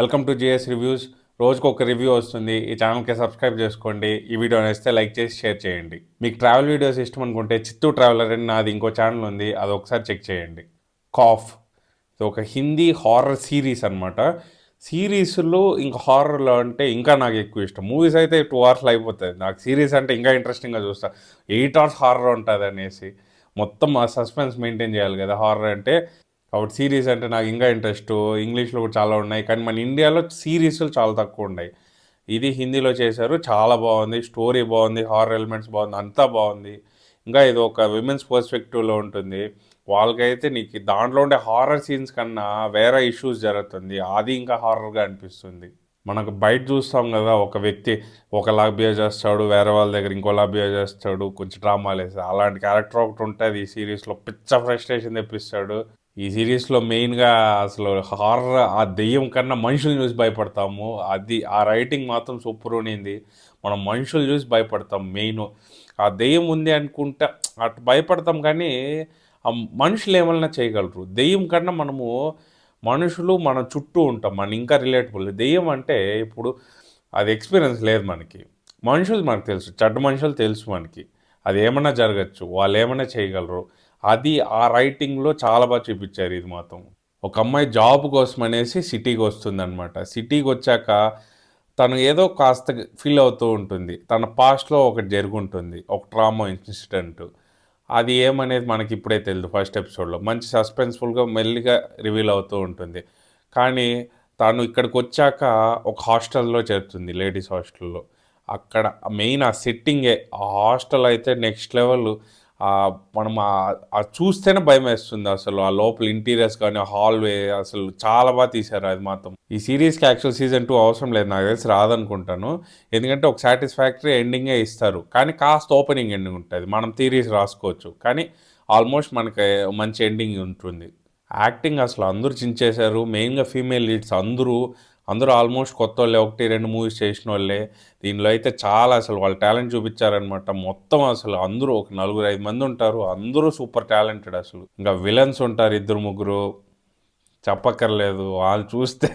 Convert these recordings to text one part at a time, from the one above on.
Welcome to GS reviews. రోజుకు ఒక review వస్తుంది. ఈ ఛానల్కి సబ్స్క్రైబ్ చేసుకోండి. ఈ వీడియో నచ్చితే లైక్ చేసి షేర్ చేయండి. మీకు ట్రావెల్ వీడియోస్ ఇష్టం అనుకుంటే చిత్తూ ట్రావెలర్ అని నాది ఇంకో ఛానల్ ఉంది, అది ఒకసారి చెక్ చేయండి. కాఫ్ ఇది ఒక హిందీ హారర్ సిరీస్ అనమాట. సిరీస్లో ఇంకా హారర్లో అంటే ఇంకా నాకు ఎక్కువ ఇష్టం. మూవీస్ అయితే 2 అవర్స్లో అయిపోతుంది, నాకు సిరీస్ అంటే ఇంకా ఇంట్రెస్టింగ్గా చూస్తా. 8 అవర్స్ హారర్ ఉంటుంది అనేసి మొత్తం ఆ సస్పెన్స్ మెయింటైన్ చేయాలి కదా హారర్ అంటే. కాబట్టి సిరీస్ అంటే నాకు ఇంకా ఇంట్రెస్ట్. ఇంగ్లీష్లో కూడా చాలా ఉన్నాయి, కానీ మన ఇండియాలో సిరీస్లు చాలా తక్కువ ఉన్నాయి. ఇది హిందీలో చేశారు, చాలా బాగుంది. స్టోరీ బాగుంది, హారర్ ఎలిమెంట్స్ బాగుంది, అంతా బాగుంది. ఇంకా ఇది ఒక విమెన్స్ పర్స్పెక్టివ్లో ఉంటుంది. వాళ్ళకైతే నీకు దాంట్లో ఉండే హారర్ సీన్స్ కన్నా వేరే ఇష్యూస్ జరుగుతుంది, అది ఇంకా హారర్గా అనిపిస్తుంది. మనకు బయట చూస్తాం కదా, ఒక వ్యక్తి ఒకలా బిహేవ్ చేస్తాడు, వేరే వాళ్ళ దగ్గర ఇంకోలా బిహేవ్ చేస్తాడు, కొంచెం డ్రామాలు వేస్తాడు. అలాంటి క్యారెక్టర్ ఒకటి ఉంటుంది ఈ సిరీస్లో, పిచ్చ ఫ్రస్ట్రేషన్ తెప్పిస్తాడు. ఈ సిరీస్లో మెయిన్గా అసలు హారర్ ఆ దెయ్యం కన్నా మనుషులు చూసి భయపడతాము. అది ఆ రైటింగ్ మాత్రం సూపర్ ఉండింది. మనం మనుషులు చూసి భయపడతాం మెయిన్. ఆ దెయ్యం ఉంది అనుకుంటే అటు భయపడతాం, కానీ ఆ మనుషులు ఏమైనా చేయగలరు. దెయ్యం కన్నా మనము మనుషులు మన చుట్టూ ఉంటాం, మన ఇంకా రిలేటబుల్. దెయ్యం అంటే ఇప్పుడు అది ఎక్స్పీరియన్స్ లేదు మనకి. మనుషులు మనకు తెలుసు, చెడ్డ మనుషులు తెలుసు మనకి, అది ఏమన్నా జరగచ్చు, వాళ్ళు ఏమైనా చేయగలరు. అది ఆ రైటింగ్లో చాలా బాగా చూపించారు. ఇది మాత్రం ఒక అమ్మాయి జాబ్ కోసం అనేసి సిటీకి వస్తుందన్నమాట. సిటీకి వచ్చాక తను ఏదో కాస్త ఫీల్ అవుతూ ఉంటుంది. తన పాస్ట్లో ఒకటి జరుగుంటుంది, ఒక ట్రామా ఇన్సిడెంట్. అది ఏమనేది మనకి ఇప్పుడే తెలియదు. ఫస్ట్ ఎపిసోడ్లో మంచి సస్పెన్స్ఫుల్గా మెల్లిగా రివీల్ అవుతూ ఉంటుంది. కానీ తను ఇక్కడికి వచ్చాక ఒక హాస్టల్లో చేరుతుంది, లేడీస్ హాస్టల్లో. అక్కడ మెయిన్ ఆ సెట్టింగే, ఆ హాస్టల్ అయితే నెక్స్ట్ లెవెల్. మనం చూస్తేనే భయం వేస్తుంది అసలు. ఆ లోపల ఇంటీరియర్స్ కానీ హాల్వే అసలు చాలా బాగా తీశారు. అది మాత్రం ఈ సిరీస్కి యాక్చువల్ సీజన్ 2 అవసరం లేదు, నాకు తెలిసి రాదనుకుంటాను. ఎందుకంటే ఒక సాటిస్ఫాక్టరీ ఎండింగే ఇస్తారు, కానీ కాస్త ఓపెనింగ్ ఎండింగ్ ఉంటుంది. మనం థీరీస్ రాసుకోవచ్చు, కానీ ఆల్మోస్ట్ మనకి మంచి ఎండింగ్ ఉంటుంది. యాక్టింగ్ అసలు అందరూ చించేశారు. మెయిన్గా ఫీమేల్ లీడ్స్ అందరూ అందరూ ఆల్మోస్ట్ కొత్త వాళ్ళే, 1-2 మూవీస్ చేసిన వాళ్ళే. దీనిలో అయితే చాలా అసలు వాళ్ళ టాలెంట్ చూపించారనమాట. మొత్తం అసలు అందరూ ఒక 4-5 మంది ఉంటారు, అందరూ సూపర్ టాలెంటెడ్. అసలు ఇంకా విలన్స్ ఉంటారు 2-3, చెప్పక్కర్లేదు. వాళ్ళు చూస్తే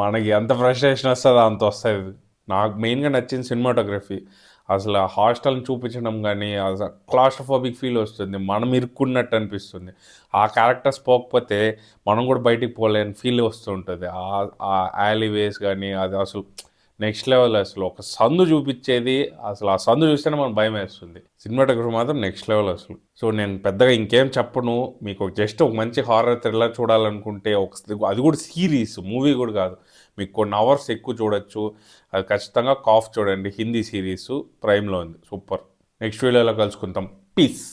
మనకి ఎంత ఫ్రస్ట్రేషన్ వస్తుందో అంత వస్తుంది. నాకు మెయిన్గా నచ్చింది సినిమాటోగ్రఫీ. అసలు ఆ హాస్టల్ని చూపించడం కానీ, అసలు క్లాస్ట్రోఫోబిక్ ఫీల్ వస్తుంది, మనం ఇరుక్కున్నట్టు అనిపిస్తుంది. ఆ క్యారెక్టర్స్ పోకపోతే మనం కూడా బయటికి పోలేని ఫీల్ వస్తూ ఉంటుంది. ఆ యాలీవేస్ కానీ అది అసలు నెక్స్ట్ లెవెల్. అసలు ఒక సందు చూపించేది, అసలు ఆ సందు చూస్తేనే మనం భయం వేస్తుంది. సినిమాటోగ్రఫీ మాత్రం నెక్స్ట్ లెవెల్ అసలు. సో నేను పెద్దగా ఇంకేం చెప్పను. మీకు జస్ట్ ఒక మంచి హారర్ థ్రిల్లర్ చూడాలనుకుంటే అది కూడా సిరీస్, మూవీ కూడా కాదు, మీకు కొన్ని అవర్స్ ఎక్కువ చూడొచ్చు. అది ఖచ్చితంగా కాఫ్ చూడండి, హిందీ సిరీస్ ప్రైమ్లో ఉంది, సూపర్. నెక్స్ట్ వీడియోలో కలుసుకుంటాం. పీస్.